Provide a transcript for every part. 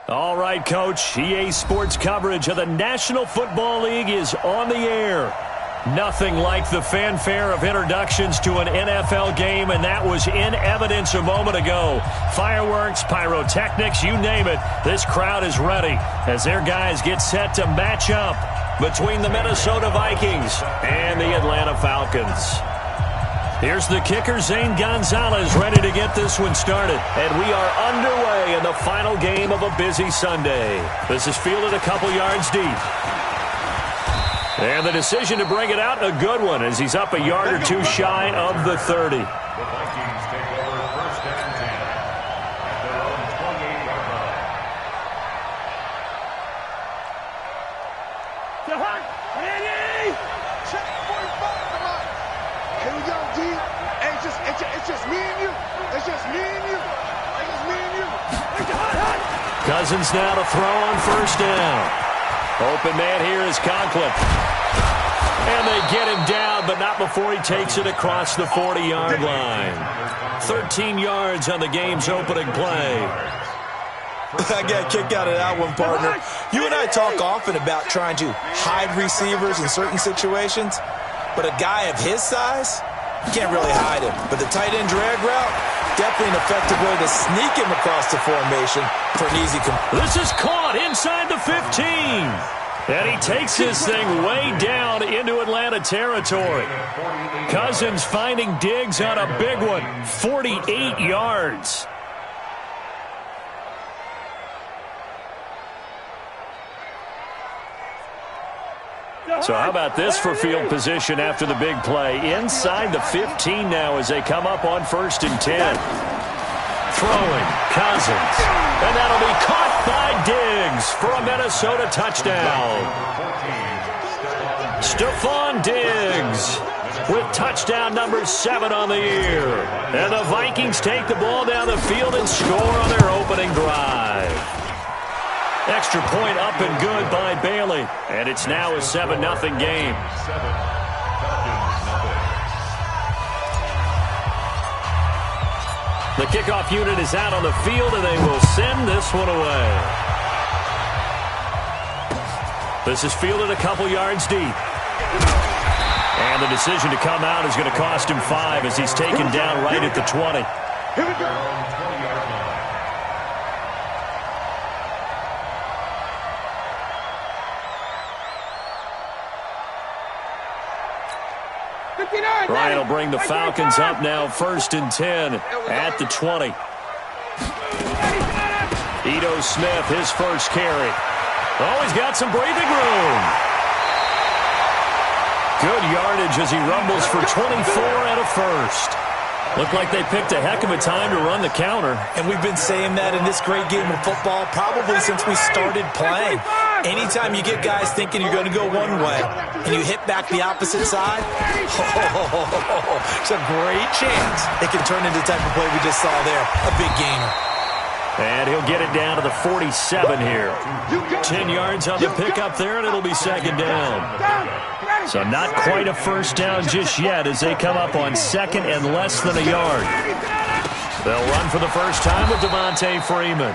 All right, Coach. EA Sports coverage of the National Football League is on the air. Nothing like the fanfare of introductions to an NFL game, and that was in evidence a moment ago. Fireworks, pyrotechnics, you name it. This crowd is ready as their guys get set to match up between the Minnesota Vikings and the Atlanta Falcons. Here's the kicker, Zane Gonzalez, ready to get this one started. And we are underway in the final game of a busy Sunday. This is fielded a couple yards deep. And the decision to bring it out, a good one, as he's up a yard or two shy of the 30. The Vikings take over first and 10 at their own 28-yard line. Here we go, D. Hey, it's just me and you. It's just me and you. It's just me and you. Cousins now to throw on first down. Open man here is Conklin. And they get him down, but not before he takes it across the 40-yard line. 13 yards on the game's opening play. I got a kick out of that one, partner. You and I talk often about trying to hide receivers in certain situations, but a guy of his size, you can't really hide him. But the tight end drag route, definitely an effective way to sneak him across the formation for an easy This is caught inside the 15. And he takes this thing way down into Atlanta territory. Cousins finding Diggs on a big one, 48 yards. So how about this for field position after the big play? Inside the 15 now as they come up on first and 10. Throwing, Cousins. And that'll be caught by Diggs for a Minnesota touchdown. Stephon Diggs with touchdown number 7 on the year. And the Vikings take the ball down the field and score on their opening drive. Extra point up and good by Bailey. And it's now a 7-0 game. The kickoff unit is out on the field, and they will send this one away. This is fielded a couple yards deep. And the decision to come out is going to cost him 5 as he's taken down right at the 20. Here we go. Ryan will bring the Falcons up now, first and 10 at the 20. Ito Smith, his first carry. Oh, he's got some breathing room. Good yardage as he rumbles for 24 and a first. Looked like they picked a heck of a time to run the counter. And we've been saying that in this great game of football probably since we started playing. Anytime you get guys thinking you're going to go one way and you hit back the opposite side, it's a great chance it can turn into the type of play we just saw there, a big gainer. And he'll get it down to the 47 here. 10 yards on the pickup there, and it'll be second down. So not quite a first down just yet as they come up on second and less than a yard. They'll run for the first time with Devontae Freeman.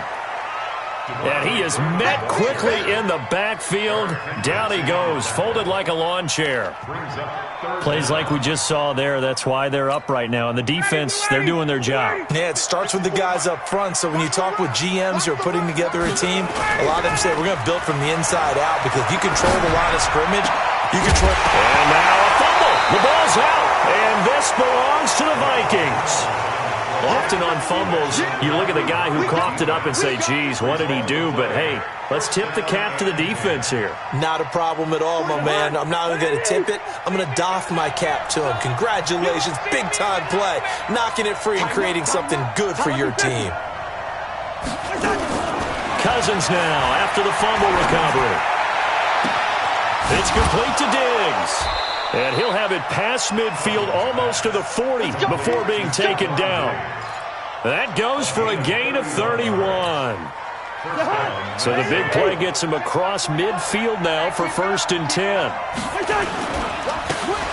And he is met quickly in the backfield. Down he goes, folded like a lawn chair. Plays like we just saw there. That's why they're up right now. And the defense, they're doing their job. Yeah, it starts with the guys up front. So when you talk with GMs who are putting together a team, a lot of them say, we're going to build from the inside out. Because if you control the line of scrimmage, you control... And now a fumble. The ball's out. And this belongs to the Vikings. Often on fumbles, you look at the guy who coughed it up and say, geez, what did he do? But, hey, let's tip the cap to the defense here. Not a problem at all, my man. I'm not going to tip it. I'm going to doff my cap to him. Congratulations. Big-time play. Knocking it free and creating something good for your team. Cousins now after the fumble recovery. It's complete to Diggs. And he'll have it past midfield almost to the 40 before being taken down. That goes for a gain of 31. So the big play gets him across midfield now for first and 10.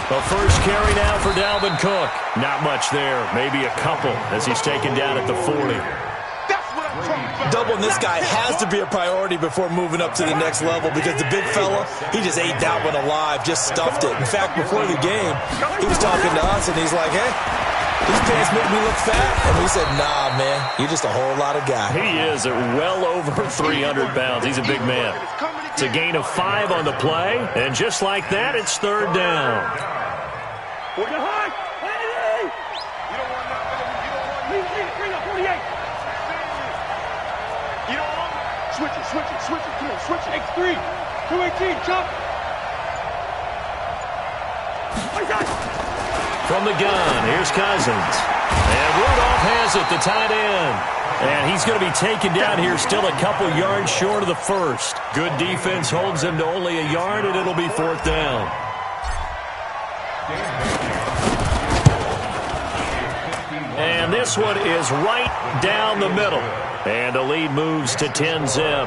The first carry now for Dalvin Cook. Not much there, maybe a couple as he's taken down at the 40. Doubling this guy has to be a priority before moving up to the next level because the big fella, he just ate that one alive, just stuffed it. In fact, before the game, he was talking to us, and he's like, hey, these pants make me look fat. And we said, nah, man, you're just a whole lot of guy. He is at well over 300 pounds. He's a big man. It's a gain of 5 on the play, and just like that, it's third down. Switch it, come on, switch it. X3, 218, jump. From the gun, here's Cousins. And Rudolph has it, the tight end. And he's going to be taken down here, still a couple yards short of the first. Good defense holds him to only a yard, and it'll be fourth down. And this one is right down the middle. And the lead moves to 10-zip.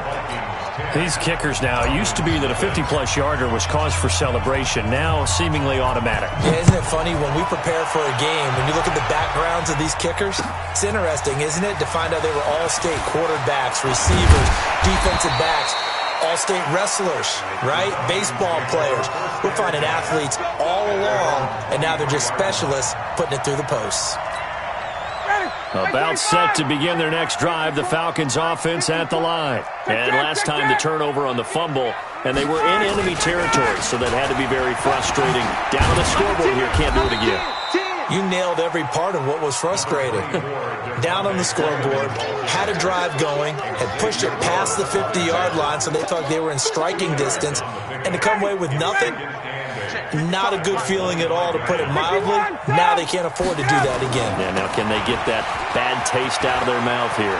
These kickers now, it used to be that a 50-plus yarder was cause for celebration, now seemingly automatic. Yeah, isn't it funny when we prepare for a game, when you look at the backgrounds of these kickers, it's interesting, isn't it, to find out they were all-state quarterbacks, receivers, defensive backs, all-state wrestlers, right? Baseball players. We're finding athletes all along, and now they're just specialists putting it through the posts. About set to begin their next drive, the Falcons offense at the line. And last time the turnover on the fumble, and they were in enemy territory, so that had to be very frustrating. Down on the scoreboard here, can't do it again. You nailed every part of what was frustrating. Down on the scoreboard, had a drive going, had pushed it past the 50-yard line, so they thought they were in striking distance, and to come away with nothing, not a good feeling at all, to put it mildly. Now they can't afford to do that again. Yeah, now can they get that bad taste out of their mouth here?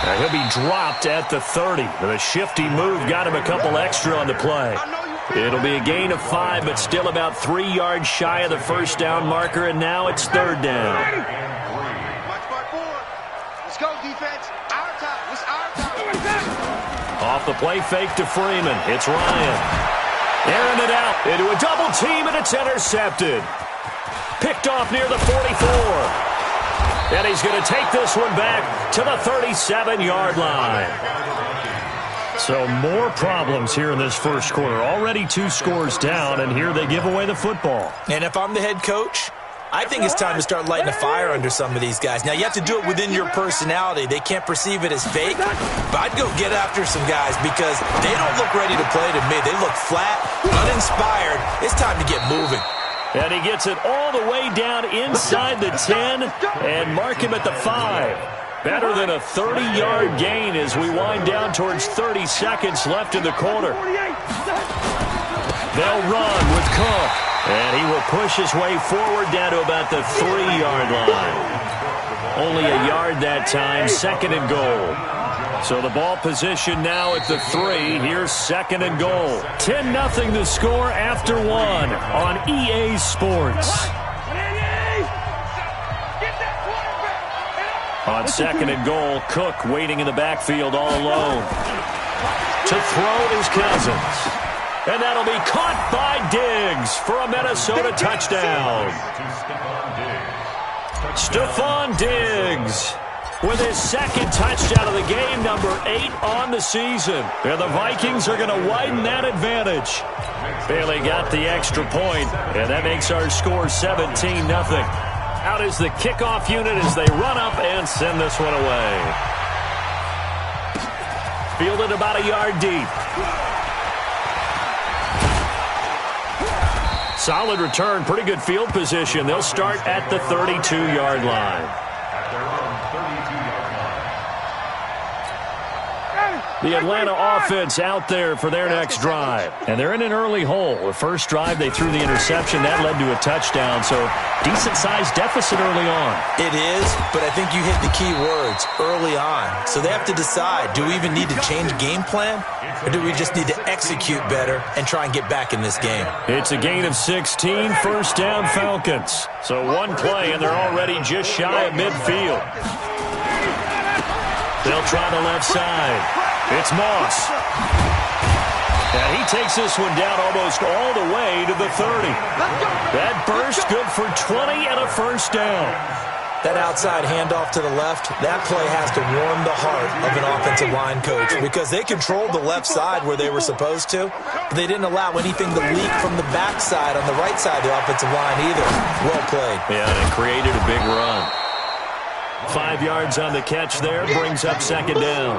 Now he'll be dropped at the 30. The shifty move got him a couple extra on the play. It'll be a gain of 5, but still about 3 yards shy of the first down marker, and now it's third down. Let's go, defense. Our time. It's our time. Off the play fake to Freeman. It's Ryan. Airing it out into a double team, and it's intercepted. Picked off near the 44. And he's going to take this one back to the 37-yard line. So more problems here in this first quarter. Already 2 scores down, and here they give away the football. And if I'm the head coach, I think it's time to start lighting a fire under some of these guys. Now, you have to do it within your personality. They can't perceive it as fake. But I'd go get after some guys because they don't look ready to play to me. They look flat, uninspired. It's time to get moving. And he gets it all the way down inside the 10 and mark him at the 5. Better than a 30-yard gain as we wind down towards 30 seconds left in the quarter. They'll run with Cook. And he will push his way forward down to about the 3-yard line. Only a yard that time, second and goal. So the ball position now at the 3. Here's second and goal. 10-0 the score after 1 on EA Sports. On second and goal, Cook waiting in the backfield all alone. To throw is Cousins. And that'll be caught by Diggs for a Minnesota touchdown. Stephon Diggs with his second touchdown of the game, number 8 on the season. And the Vikings are going to widen that advantage. Bailey got the extra point, and that makes our score 17-0. Out is the kickoff unit as they run up and send this one away. Fielded about a yard deep. Solid return, pretty good field position. They'll start at the 32-yard line. The Atlanta offense out there for their next drive. And they're in an early hole. The first drive, they threw the interception. That led to a touchdown. So decent-sized deficit early on. It is, but I think you hit the key words, early on. So they have to decide, do we even need to change game plan? Or do we just need to execute better and try and get back in this game? It's a gain of 16, first down Falcons. So one play, and they're already just shy of midfield. They'll try the left side. It's Moss. And he takes this one down almost all the way to the 30. That burst good for 20 and a first down. That outside handoff to the left, that play has to warm the heart of an offensive line coach because they controlled the left side where they were supposed to, but they didn't allow anything to leak from the backside on the right side of the offensive line either. Well played. Yeah, and it created a big run. 5 yards on the catch there, brings up second down.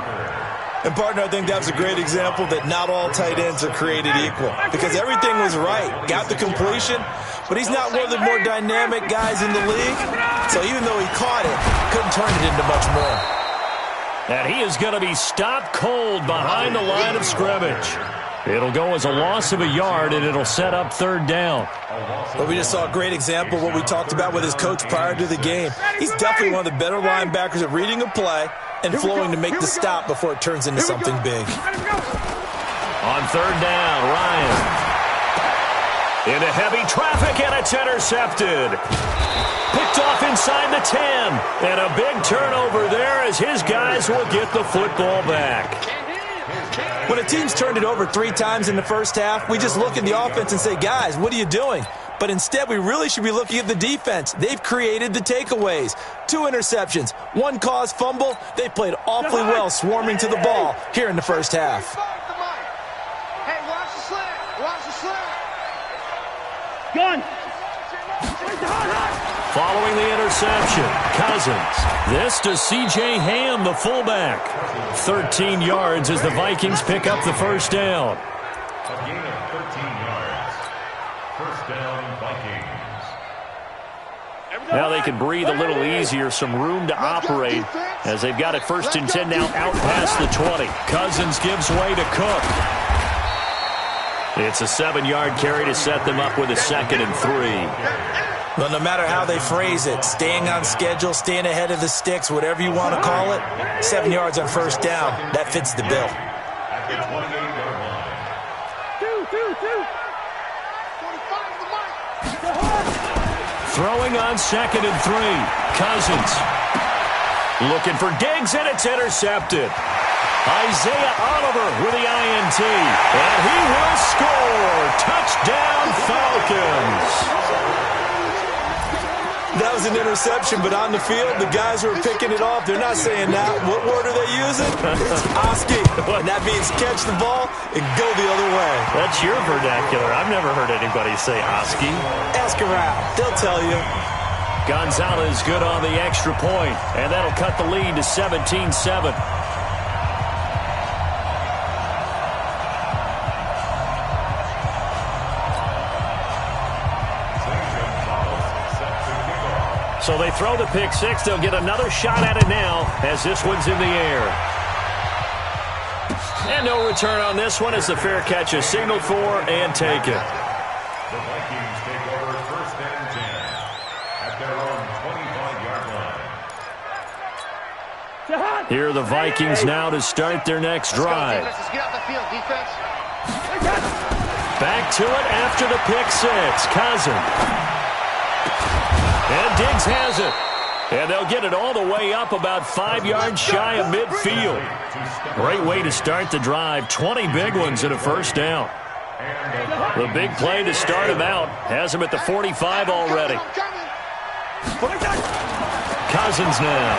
And, partner, I think that was a great example that not all tight ends are created equal because everything was right. Got the completion, but he's not one of the more dynamic guys in the league. So even though he caught it, couldn't turn it into much more. And he is going to be stopped cold behind the line of scrimmage. It'll go as a loss of a yard, and it'll set up third down. But we just saw a great example of what we talked about with his coach prior to the game. He's definitely one of the better linebackers at reading a play and flowing to make the stop before it turns into something big. On third down, Ryan. Into heavy traffic, and it's intercepted. Picked off inside the 10. And a big turnover there as his guys will get the football back. When a team's turned it over 3 times in the first half, we just look at the offense and say, guys, what are you doing? But instead, we really should be looking at the defense. They've created the takeaways. 2 interceptions, 1 caused fumble. They played awfully well swarming to the ball here in the first half. Hey, watch the slant. Watch the slant. Gun. Following the interception, Cousins. This to C.J. Ham, the fullback. 13 yards as the Vikings pick up the first down. A gain of 13 yards. First down, Vikings. Now they can breathe a little easier, some room to operate as they've got it first and 10 now out past the 20. Cousins gives way to Cook. It's a 7-yard carry to set them up with a 2nd and 3. Well, no matter how they phrase it, staying on schedule, staying ahead of the sticks, whatever you want to call it, 7 yards on first down, that fits the bill. At the 28-yard line. Throwing on 2nd and 3. Cousins. Looking for Diggs, and it's intercepted. Isaiah Oliver with the INT. And he will score. Touchdown, Falcons. That was an interception, but on the field, the guys who are picking it off, they're not saying that. What word are they using? It's Oski. And that means catch the ball and go the other way. That's your vernacular. I've never heard anybody say Oski. Ask around. They'll tell you. Gonzalez good on the extra point, and that'll cut the lead to 17-7. So they throw the pick six. They'll get another shot at it now as this one's in the air. And no return on this one as the fair catch is signaled for and taken. The Vikings take over first and 10 at their own 25-yard line. Here are the Vikings now to start their next drive. Let's get off the field, defense. Back to it after the pick six. Cousins. And Diggs has it. And they'll get it all the way up about 5 yards shy of midfield. Great way to start the drive. 20 big ones and a first down. The big play to start him out. Has him at the 45 already. Cousins now.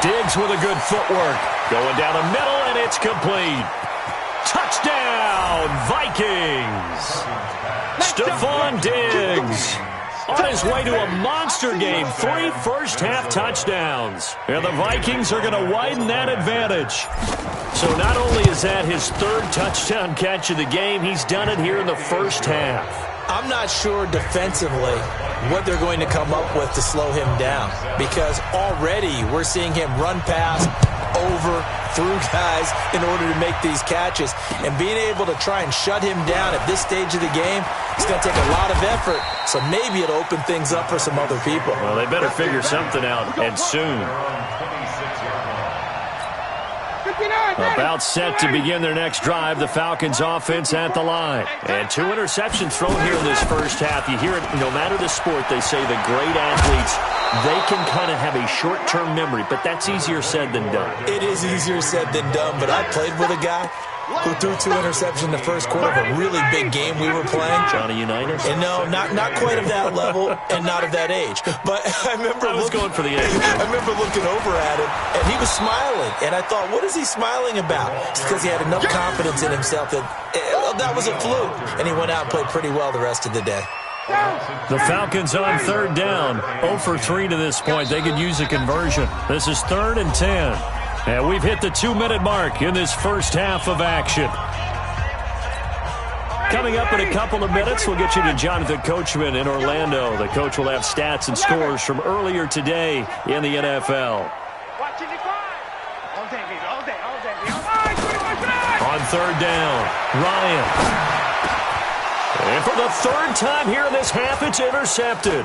Diggs with a good footwork. Going down the middle, and it's complete. Touchdown, Vikings. Stephon Diggs. On his way to a monster game, 3 first-half touchdowns. And the Vikings are going to widen that advantage. So not only is that his 3rd touchdown catch of the game, he's done it here in the first half. I'm not sure defensively what they're going to come up with to slow him down because already we're seeing him run past, over, through guys in order to make these catches. And being able to try and shut him down at this stage of the game, it's going to take a lot of effort. So maybe it'll open things up for some other people. Well, they better figure something out, and soon. About set to begin their next drive, the Falcons offense at the line. And 2 interceptions thrown here in this first half. You hear it, no matter the sport, they say the great athletes, they can kind of have a short-term memory, but that's easier said than done. It is easier said than done, but I played with a guy who threw 2 interceptions in the first quarter of a really big game we were playing. Johnny Unitas? And no, not quite of that level and not of that age. But I was going for the age. I remember looking over at him, and he was smiling. And I thought, what is he smiling about? It's because he had enough confidence in himself that was a fluke. And he went out and played pretty well the rest of the day. The Falcons on 3rd down. 0 for 3 to this point. They could use a conversion. This is 3rd and 10. And we've hit the 2-minute mark in this first half of action. Coming up in a couple of minutes, we'll get you to Jonathan Coachman in Orlando. The coach will have stats and scores from earlier today in the NFL. On 3rd down, Ryan. And for the 3rd time here in this half, it's intercepted.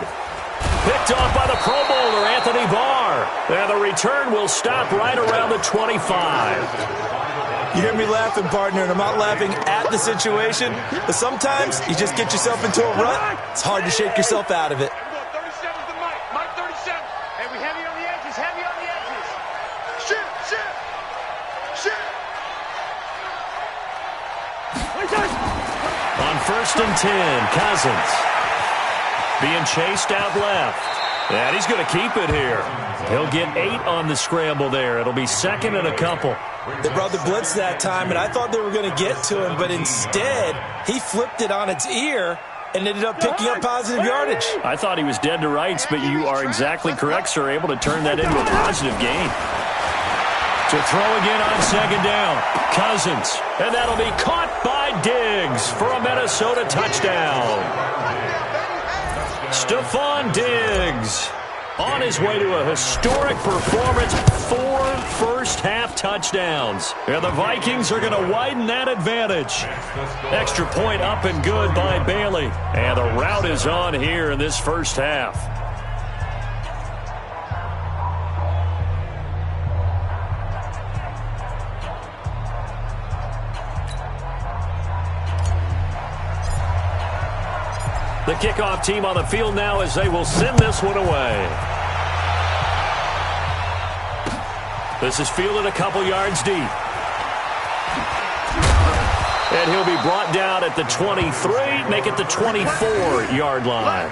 Picked off by the Pro Bowler, Anthony Barr. And the return will stop right around the 25. You hear me laughing, partner, and I'm not laughing at the situation, but sometimes you just get yourself into a rut. It's hard to shake yourself out of it. 37's the Mike. Mike 37. Hey, we heavy on the edges, heavy on the edges. Shit. On 1st and 10, Cousins. Being chased out left. And he's going to keep it here. He'll get 8 on the scramble there. It'll be 2nd and a couple. They brought the blitz that time, and I thought they were going to get to him, but instead, he flipped it on its ear and ended up picking up positive yardage. I thought he was dead to rights, but you are exactly correct, sir. Able to turn that into a positive gain. To throw again on 2nd down. Cousins. And that'll be caught by Diggs for a Minnesota touchdown. Stephon Diggs on his way to a historic performance. 4 first-half touchdowns. And the Vikings are going to widen that advantage. Extra point up and good by Bailey. And the route is on here in this first half. The kickoff team on the field now as they will send this one away. This is fielded a couple yards deep. And he'll be brought down at the 23, make it the 24-yard line.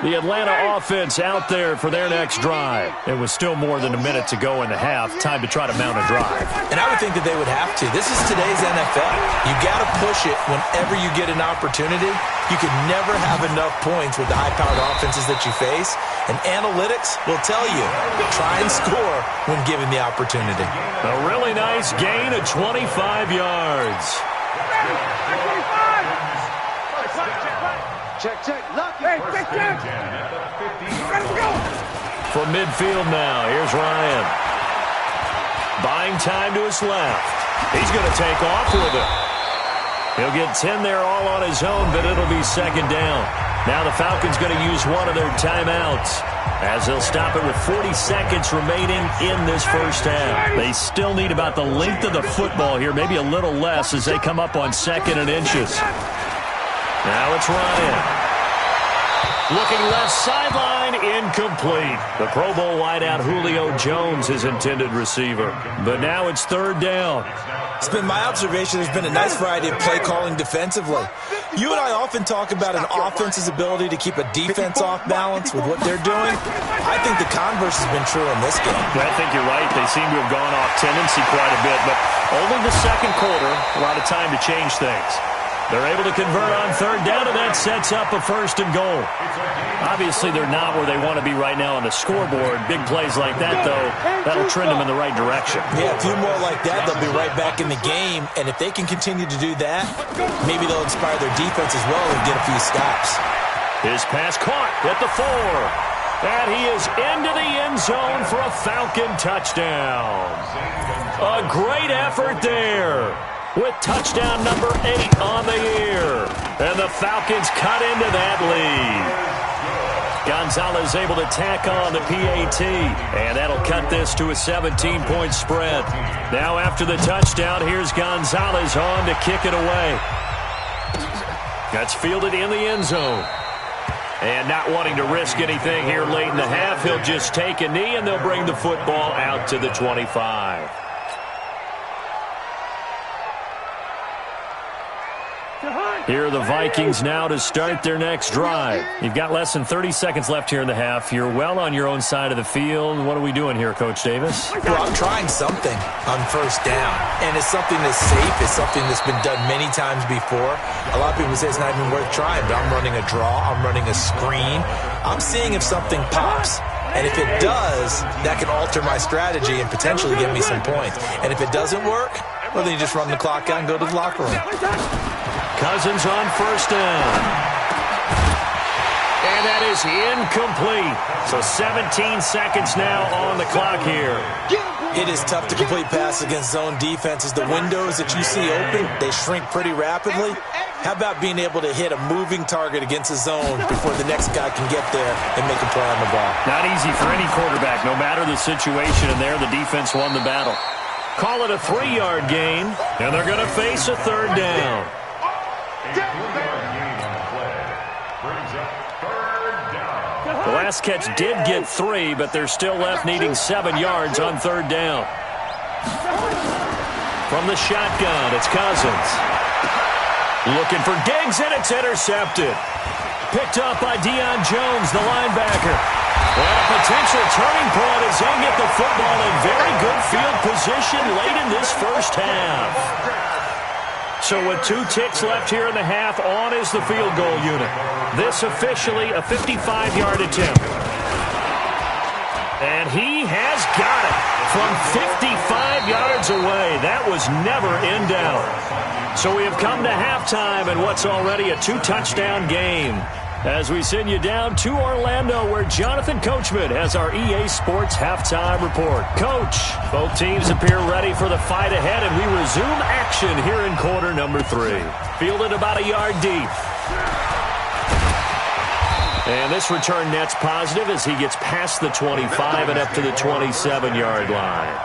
The Atlanta offense out there for their next drive. It was still more than a minute to go in the half. Time to try to mount a drive. And I would think that they would have to. This is today's NFL. You got to push it whenever you get an opportunity. You can never have enough points with the high-powered offenses that you face. And analytics will tell you, try and score when given the opportunity. A really nice gain of 25 yards. Check. Lucky. Hey, check. From midfield now, here's Ryan. Buying time to his left. He's going to take off with it. He'll get 10 there all on his own, but it'll be 2nd down. Now the Falcons going to use one of their timeouts as they'll stop it with 40 seconds remaining in this first half. They still need about the length of the football here, maybe a little less as they come up on 2nd and inches. Now it's Ryan. Looking left sideline, incomplete. The Pro Bowl wideout Julio Jones, his intended receiver. But now it's 3rd down. It's been my observation there's been a nice variety of play calling defensively. You and I often talk about an offense's ability to keep a defense off balance with what they're doing. I think the converse has been true in this game. I think you're right. They seem to have gone off tendency quite a bit, but only the 2nd quarter, a lot of time to change things. They're able to convert on 3rd down, and that sets up a 1st and goal. Obviously, they're not where they want to be right now on the scoreboard. Big plays like that, though, that'll trend them in the right direction. Yeah, a few more like that, they'll be right back in the game. And if they can continue to do that, maybe they'll inspire their defense as well and get a few stops. His pass caught at the 4. And he is into the end zone for a Falcon touchdown. A great effort there, with touchdown number 8 on the year. And the Falcons cut into that lead. Gonzalez able to tack on the PAT. And that'll cut this to a 17-point spread. Now after the touchdown, here's Gonzalez on to kick it away. That's fielded in the end zone. And not wanting to risk anything here late in the half, he'll just take a knee, and they'll bring the football out to the 25. Here are the Vikings now to start their next drive. You've got less than 30 seconds left here in the half. You're well on your own side of the field. What are we doing here, Coach Davis? Well, I'm trying something on first down, and it's something that's safe. It's something that's been done many times before. A lot of people say it's not even worth trying, but I'm running a draw. I'm running a screen. I'm seeing if something pops. And if it does, that can alter my strategy and potentially get me some points. And if it doesn't work, well, then you just run the clock out and go to the locker room. Cousins on first down. And that is incomplete. So 17 seconds now on the clock here. It is tough to complete passes against zone defenses. The windows that you see open, they shrink pretty rapidly. How about being able to hit a moving target against a zone before the next guy can get there and make a play on the ball? Not easy for any quarterback, no matter the situation. And there, the defense won the battle. Call it a 3-yard gain, and they're going to face a third down. The last catch did get 3, but they're still left needing 7 yards on third down. From the shotgun, it's Cousins. Looking for Diggs, and it's intercepted. Picked up by Deion Jones, the linebacker. And a potential turning point as they get the football in very good field position late in this first half. So with 2 ticks left here in the half, on is the field goal unit. This officially a 55-yard attempt. And he has got it from 55 yards away. That was never in doubt. So we have come to halftime in what's already a 2-touchdown game. As we send you down to Orlando, where Jonathan Coachman has our EA Sports halftime report. Coach, both teams appear ready for the fight ahead, and we resume action here in quarter number 3. Fielded about a yard deep. And this return net's positive as he gets past the 25 and up to the 27-yard line.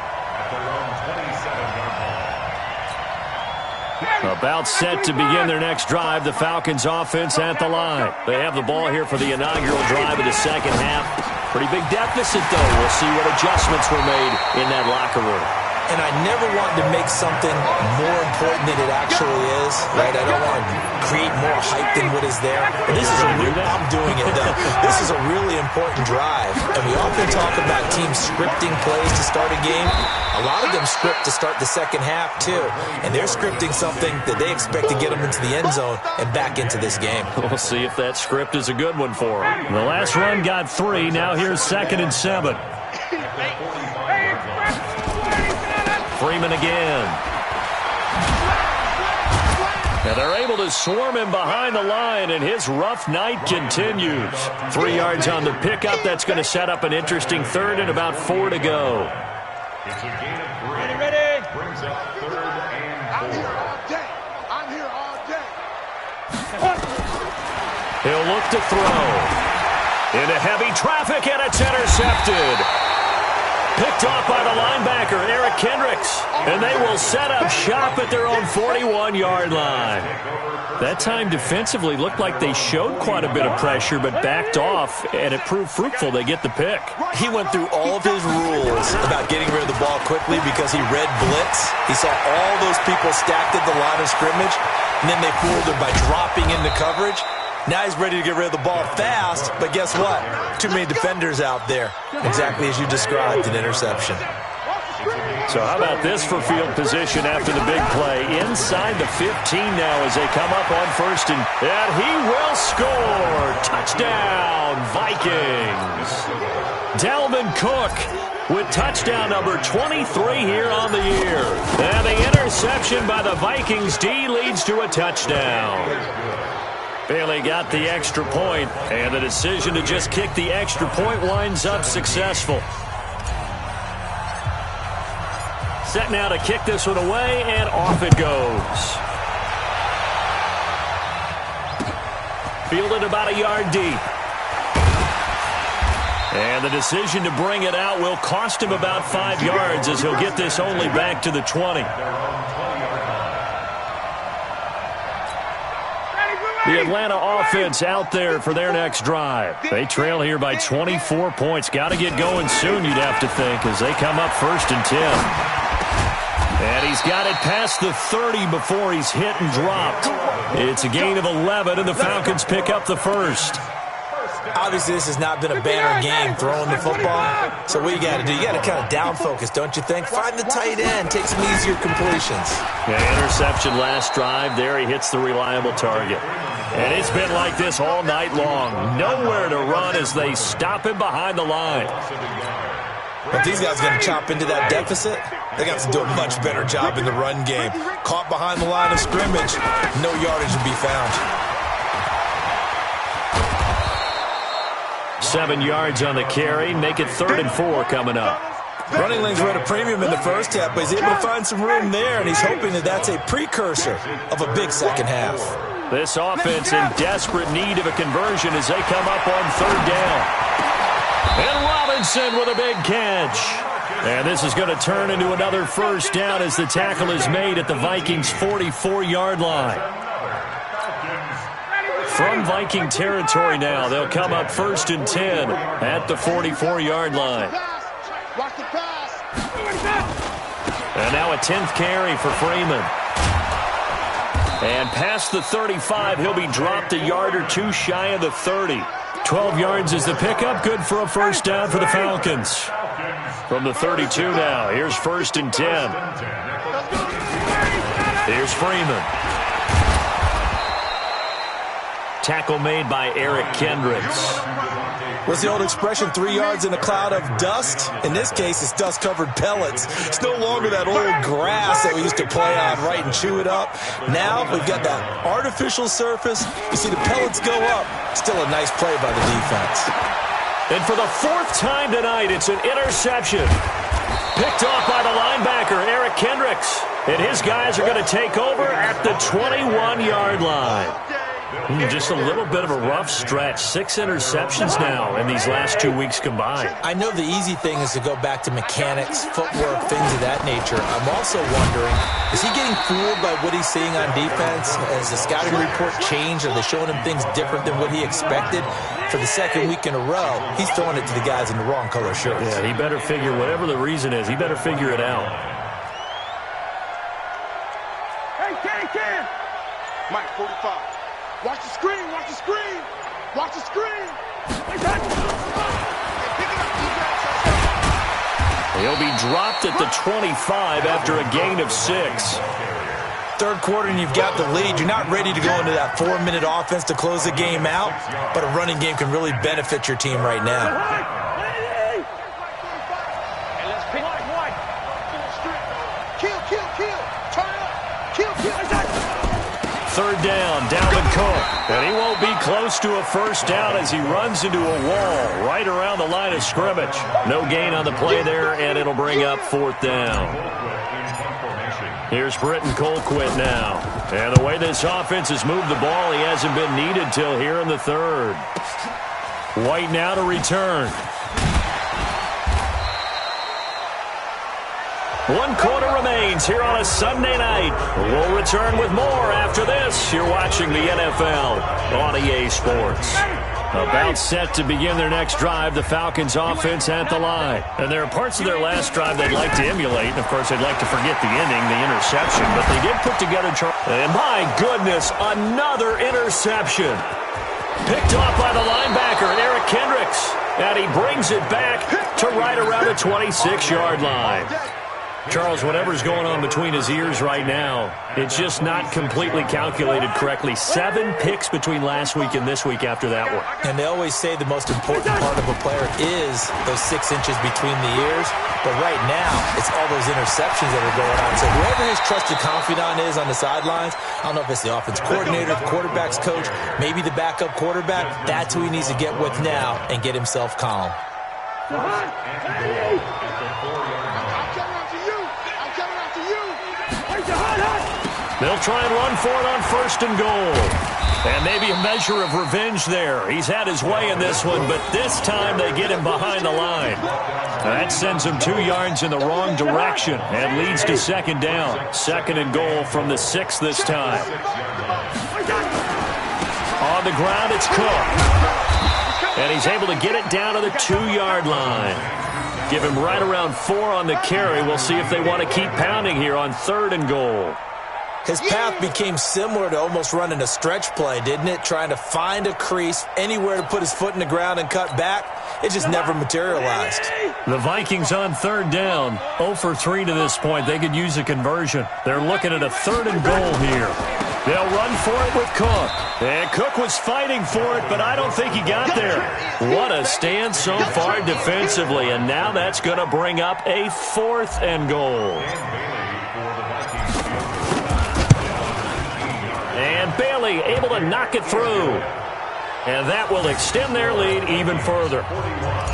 About set to begin their next drive, the Falcons offense at the line. They have the ball here for the inaugural drive of the second half. Pretty big deficit, though. We'll see what adjustments were made in that locker room. And I never want to make something more important than it actually is, right? I don't want to create more hype than what is there. But this is I'm doing it, though. This is a really important drive. And we often talk about teams scripting plays to start a game. A lot of them script to start the second half, too. And they're scripting something that they expect to get them into the end zone and back into this game. We'll see if that script is a good one for them. The last run got 3. Now here's 2nd and 7. Freeman again. Now they're able to swarm him behind the line, and his rough night continues. 3 yards on the pickup. That's going to set up an interesting third and about 4 to go. It's a gain of 3. Ready. Brings up 3rd and 4. I'm here all day. I'm here all day. He'll look to throw. Into heavy traffic, and it's intercepted. Picked off by the linebacker, Eric Kendricks. And they will set up shop at their own 41-yard line. That time defensively looked like they showed quite a bit of pressure, but backed off, and it proved fruitful. They get the pick. He went through all of his rules about getting rid of the ball quickly because he read blitz. He saw all those people stacked at the line of scrimmage, and then they fooled him by dropping into coverage. Now he's ready to get rid of the ball fast, but guess what? Too many defenders out there. Exactly as you described, an interception. So how about this for field position after the big play? Inside the 15 now as they come up on first, and he will score. Touchdown, Vikings. Dalvin Cook with touchdown number 23 here on the year. And the interception by the Vikings D leads to a touchdown. Bailey got the extra point, and the decision to just kick the extra point winds up successful. Set now to kick this one away, and off it goes. Fielded about a yard deep. And the decision to bring it out will cost him about 5 yards as he'll get this only back to the 20. The Atlanta offense out there for their next drive. They trail here by 24 points. Got to get going soon, you'd have to think, as they come up 1st and 10. And he's got it past the 30 before he's hit and dropped. It's a gain of 11, and the Falcons pick up the first. Obviously, this has not been a banner game throwing the football. So what you got to do, you got to kind of down focus, don't you think? Find the tight end, take some easier completions. Yeah, interception last drive. There he hits the reliable target. And it's been like this all night long. Nowhere to run as they stop him behind the line. If these guys are going to chop into that deficit, they got to do a much better job in the run game. Caught behind the line of scrimmage, no yardage to be found. 7 yards on the carry. Make it 3rd and 4 coming up. Running lanes were at a premium in the first half, but he's able to find some room there, and he's hoping that that's a precursor of a big second half. This offense in desperate need of a conversion as they come up on 3rd down. And Robinson with a big catch. And this is going to turn into another 1st down as the tackle is made at the Vikings' 44-yard line. From Viking territory now, they'll come up 1st and 10 at the 44-yard line. And now a 10th carry for Freeman. And past the 35, he'll be dropped a yard or two shy of the 30. 12 yards is the pickup, good for a 1st down for the Falcons. From the 32 now, here's 1st and 10. Here's Freeman. Tackle made by Eric Kendricks. What's the old expression, 3 yards in a cloud of dust? In this case, it's dust-covered pellets. It's no longer that old grass that we used to play on, right, and chew it up. Now we've got that artificial surface. You see the pellets go up. Still a nice play by the defense. And for the 4th time tonight, it's an interception. Picked off by the linebacker, Eric Kendricks. And his guys are going to take over at the 21-yard line. Just a little bit of a rough stretch. 6 interceptions now in these last 2 weeks combined. I know the easy thing is to go back to mechanics, footwork, things of that nature. I'm also wondering, is he getting fooled by what he's seeing on defense? Has the scouting report changed? Are they showing him things different than what he expected? For the 2nd week in a row, he's throwing it to the guys in the wrong color shirts. Yeah, he better figure, whatever the reason is, he better figure it out. Hey, Ken! Mike, 45. Watch the screen, watch the screen, watch the screen. He'll be dropped at the 25 after a gain of 6. 3rd quarter and you've got the lead. You're not ready to go into that 4-minute offense to close the game out, but a running game can really benefit your team right now. Third down, Dalvin Cook. And he won't be close to a 1st down as he runs into a wall right around the line of scrimmage. No gain on the play there, and it'll bring up 4th down. Here's Britton Colquitt now. And the way this offense has moved the ball, he hasn't been needed till here in the 3rd. White now to return. 1 quarter remains here on a Sunday night. We'll return with more after this. You're watching the NFL on EA Sports. About set to begin their next drive, the Falcons offense at the line. And there are parts of their last drive they'd like to emulate. And, of course, they'd like to forget the ending, the interception. But they did put together... And, my goodness, another interception. Picked off by the linebacker, Eric Kendricks. And he brings it back to right around the 26-yard line. Charles, whatever's going on between his ears right now, it's just not completely calculated correctly. 7 picks between last week and this week after that one. And they always say the most important part of a player is those 6 inches between the ears. But right now, it's all those interceptions that are going on. So whoever his trusted confidant is on the sidelines, I don't know if it's the offense coordinator, the quarterback's coach, maybe the backup quarterback, that's who he needs to get with now and get himself calm. They'll try and run for it on 1st and goal. And maybe a measure of revenge there. He's had his way in this one, but this time they get him behind the line. That sends him 2 yards in the wrong direction and leads to 2nd down. 2nd and goal from the 6 this time. the ground. It's Cook. And he's able to get it down to the 2-yard line. Give him right around 4 on the carry. We'll see if they want to keep pounding here on 3rd and goal. His path became similar to almost running a stretch play, didn't it? Trying to find a crease, anywhere to put his foot in the ground and cut back. It just never materialized. The Vikings on 3rd down. 0 for 3 to this point. They could use a conversion. They're looking at a 3rd and goal here. They'll run for it with Cook. And Cook was fighting for it, but I don't think he got there. What a stand so far defensively. And now that's going to bring up a 4th and goal. And Bailey able to knock it through. And that will extend their lead even further.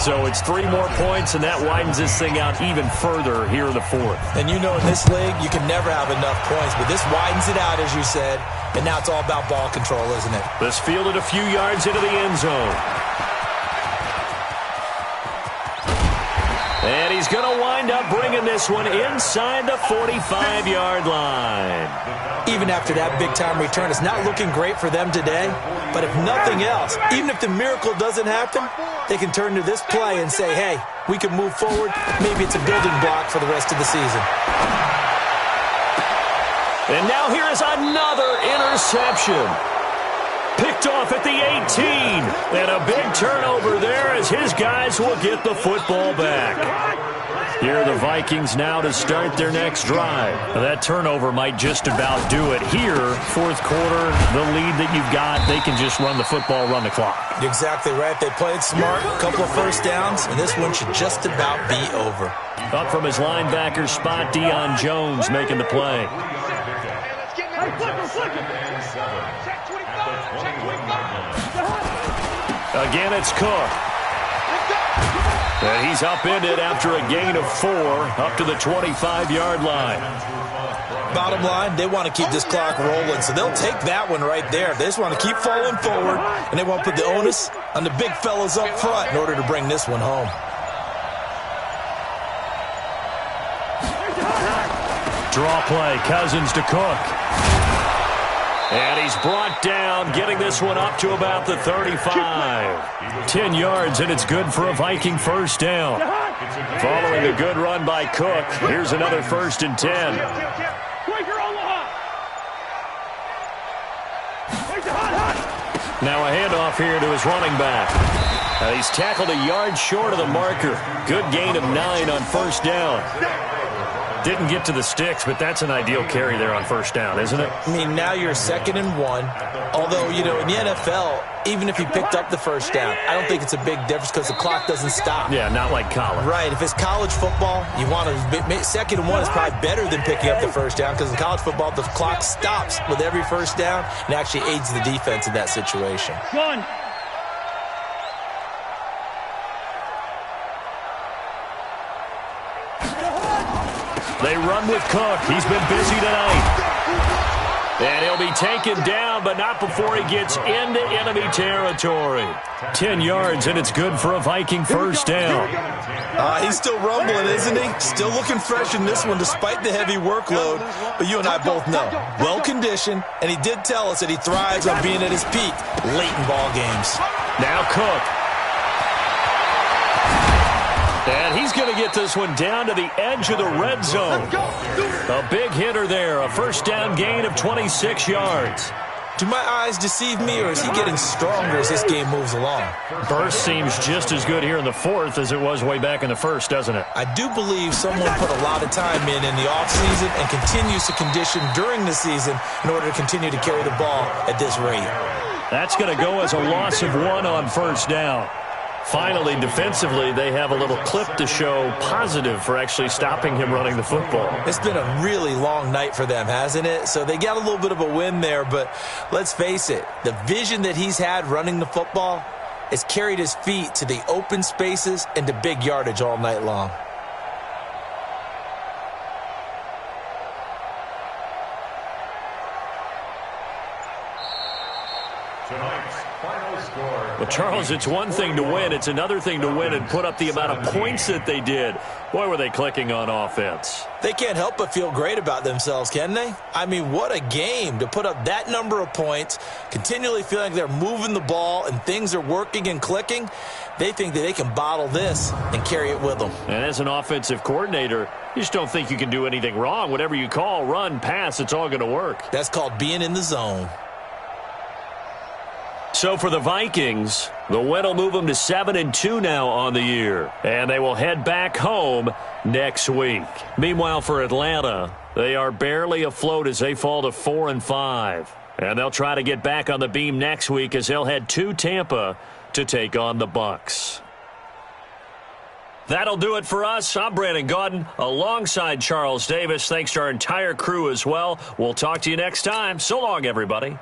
So it's 3 more points, and that widens this thing out even further here in the 4th. And you know in this league, you can never have enough points, but this widens it out, as you said, and now it's all about ball control, isn't it? This fielded a few yards into the end zone. And he's going to wind up bringing this one inside the 45-yard line. Even after that big-time return, it's not looking great for them today. But if nothing else, even if the miracle doesn't happen, they can turn to this play and say, hey, we can move forward. Maybe it's a building block for the rest of the season. And now here is another interception. Picked off at the 18. And a big turnover there as his guys will get the football back. Here are the Vikings now to start their next drive. Now that turnover might just about do it here. 4th quarter, the lead that you've got, they can just run the football, run the clock. You're exactly right. They played smart, a couple of first downs, and this one should just about be over. Up from his linebacker spot, Deion Jones making the play. Again, it's Cook. And he's upended after a gain of 4 up to the 25-yard line. Bottom line, they want to keep this clock rolling, so they'll take that one right there. They just want to keep falling forward, and they want to put the onus on the big fellas up front in order to bring this one home. Draw play, Cousins to Cook. And he's brought down, getting this one up to about the 35. 10 yards, and it's good for a Viking first down. Following a good run by Cook, here's another 1st and 10. Now a handoff here to his running back. He's tackled a yard short of the marker. Good gain of 9 on 1st down. Didn't get to the sticks, but that's an ideal carry there on 1st down, isn't it? I mean, now you're 2nd and 1. Although, you know, in the NFL, even if you picked up the 1st down, I don't think it's a big difference because the clock doesn't stop. Yeah, not like college. Right. If it's college football, you want to 2nd and 1 is probably better than picking up the 1st down because in college football, the clock stops with every 1st down and actually aids the defense in that situation. Gun. They run with Cook. He's been busy tonight. And he'll be taken down, but not before he gets into enemy territory. 10 yards, and it's good for a Viking first down. He's still rumbling, isn't he? Still looking fresh in this one despite the heavy workload. But you and I both know, well-conditioned, and he did tell us that he thrives on being at his peak late in ball games. Now Cook. And he's going to get this one down to the edge of the red zone. A big hitter there, a first down gain of 26 yards. Do my eyes deceive me, or is he getting stronger as this game moves along? Burst seems just as good here in the 4th as it was way back in the 1st, doesn't it? I do believe someone put a lot of time in the offseason and continues to condition during the season in order to continue to carry the ball at this rate. That's going to go as a loss of 1 on 1st down. Finally, defensively, they have a little clip to show positive for actually stopping him running the football. It's been a really long night for them, hasn't it? So they got a little bit of a win there, but let's face it, the vision that he's had running the football has carried his feet to the open spaces and to big yardage all night long. Tonight's final score. Well, Charles, it's one thing to win. It's another thing to win and put up the amount of points that they did. Boy, were they clicking on offense. They can't help but feel great about themselves, can they? I mean, what a game to put up that number of points, continually feeling like they're moving the ball and things are working and clicking. They think that they can bottle this and carry it with them. And as an offensive coordinator, you just don't think you can do anything wrong. Whatever you call, run, pass, it's all going to work. That's called being in the zone. So for the Vikings, the win will move them to 7-2 now on the year. And they will head back home next week. Meanwhile, for Atlanta, they are barely afloat as they fall to 4-5. And they'll try to get back on the beam next week as they'll head to Tampa to take on the Bucs. That'll do it for us. I'm Brandon Gaudin alongside Charles Davis. Thanks to our entire crew as well. We'll talk to you next time. So long, everybody.